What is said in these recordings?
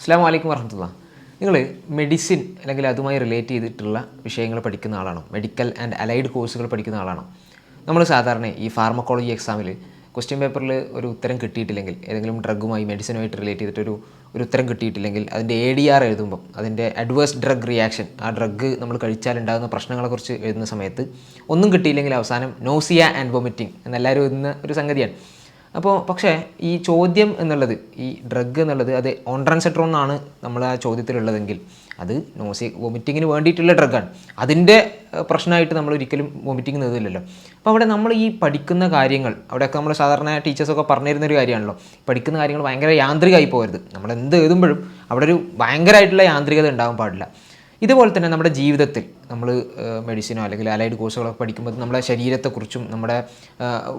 അസ്സലാമു അലൈക്കും വറഹ്മത്തുള്ളാ. നിങ്ങൾ മെഡിസിൻ അല്ലെങ്കിൽ അതുമായി റിലേറ്റ് ചെയ്തിട്ടുള്ള വിഷയങ്ങൾ പഠിക്കുന്ന ആളാണോ? മെഡിക്കൽ ആൻഡ് അലൈഡ് കോഴ്സുകൾ പഠിക്കുന്ന ആളാണോ? നമ്മൾ സാധാരണ ഈ ഫാർമക്കോളജി എക്സാമിൽ ക്വസ്റ്റ്യൻ പേപ്പറിൽ ഒരു ഉത്തരം കിട്ടിയിട്ടില്ലെങ്കിൽ, ഏതെങ്കിലും ഡ്രഗുമായി മെഡിസിനുമായിട്ട് റിലേറ്റ് ചെയ്തിട്ടൊരു ഉത്തരം കിട്ടിയിട്ടില്ലെങ്കിൽ അതിൻ്റെ ADR എഴുതുമ്പം അതിൻ്റെ അഡ്വേഴ്സ് ഡ്രഗ് റിയാക്ഷൻ, ആ ഡ്രഗ് നമ്മൾ കഴിച്ചാൽ ഉണ്ടാകുന്ന പ്രശ്നങ്ങളെക്കുറിച്ച് എഴുതുന്ന സമയത്ത് ഒന്നും കിട്ടിയില്ലെങ്കിൽ അവസാനം നോസിയ ആൻഡ് വൊമിറ്റിംഗ് എന്നെല്ലാവരും എഴുതുന്ന ഒരു സംഗതിയാണ്. അപ്പോൾ പക്ഷേ ഈ ചോദ്യം എന്നുള്ളത്, ഈ ഡ്രഗ് എന്നുള്ളത് അത് ഓൺട്രാൻസെട്രോൺ എന്നാണ് നമ്മൾ ആ ചോദ്യത്തിലുള്ളതെങ്കിൽ അത് വൊമിറ്റിങ്ങിന് വേണ്ടിയിട്ടുള്ള ഡ്രഗാണ്. അതിൻ്റെ പ്രശ്നമായിട്ട് നമ്മൾ ഒരിക്കലും വൊമിറ്റിംഗ് നേടില്ലല്ലോ. അപ്പോൾ അവിടെ നമ്മൾ ഈ പഠിക്കുന്ന കാര്യങ്ങൾ, അവിടെയൊക്കെ നമ്മൾ സാധാരണ ടീച്ചേഴ്സൊക്കെ പറഞ്ഞു തരുന്നൊരു കാര്യമാണല്ലോ, പഠിക്കുന്ന കാര്യങ്ങൾ ഭയങ്കര യാന്ത്രികമായി പോകരുത്. നമ്മൾ എന്ത് എഴുതുമ്പോഴും അവിടെ ഒരു ഭയങ്കരമായിട്ടുള്ള യാന്ത്രികത ഉണ്ടാകാൻ പാടില്ല. ഇതുപോലെ തന്നെ നമ്മുടെ ജീവിതത്തിൽ നമ്മൾ മെഡിസിനോ അല്ലെങ്കിൽ അലൈഡ് കോഴ്സുകളൊക്കെ പഠിക്കുമ്പോൾ നമ്മുടെ ശരീരത്തെക്കുറിച്ചും നമ്മുടെ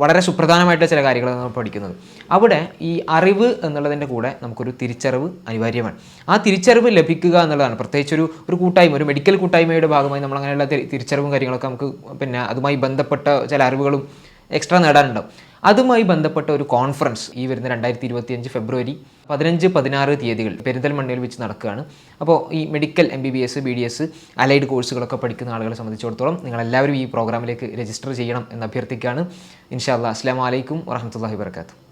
വളരെ സുപ്രധാനമായിട്ടുള്ള ചില കാര്യങ്ങളാണ് നമ്മൾ പഠിക്കുന്നത്. അവിടെ ഈ അറിവ് എന്നുള്ളതിൻ്റെ കൂടെ നമുക്കൊരു തിരിച്ചറിവ് അനിവാര്യമാണ്. ആ തിരിച്ചറിവ് ലഭിക്കുക എന്നുള്ളതാണ്. പ്രത്യേകിച്ച് ഒരു കൂട്ടായ്മ, ഒരു മെഡിക്കൽ കൂട്ടായ്മയുടെ ഭാഗമായി നമ്മൾ അങ്ങനെയുള്ള തിരിച്ചറിവും കാര്യങ്ങളൊക്കെ നമുക്ക് അതുമായി ബന്ധപ്പെട്ട ചില അറിവുകളും എക്സ്ട്രാ നേടാനുണ്ടാവും. അതുമായി ബന്ധപ്പെട്ട ഒരു കോൺഫറൻസ് ഈ വരുന്ന 2025 ഫെബ്രുവരി 15-16 തീയതികൾ പെരിന്തൽമണ്ണയിൽ വെച്ച് നടക്കുകയാണ്. അപ്പോൾ ഈ മെഡിക്കൽ MBBS, BDS, അലൈഡ് കോഴ്സുകളൊക്കെ പഠിക്കുന്ന ആളുകളെ സംബന്ധിച്ചിടത്തോളം നിങ്ങളെല്ലാവരും ഈ പ്രോഗ്രാമിലേക്ക് രജിസ്റ്റർ ചെയ്യണം എന്ന് അഭ്യർത്ഥിക്കുകയാണ്. ഇൻഷാ അല്ലാഹ്. അസ്സലാമു അലൈക്കും വറഹ്മത്തുള്ളാഹി വബറകാതുഹു.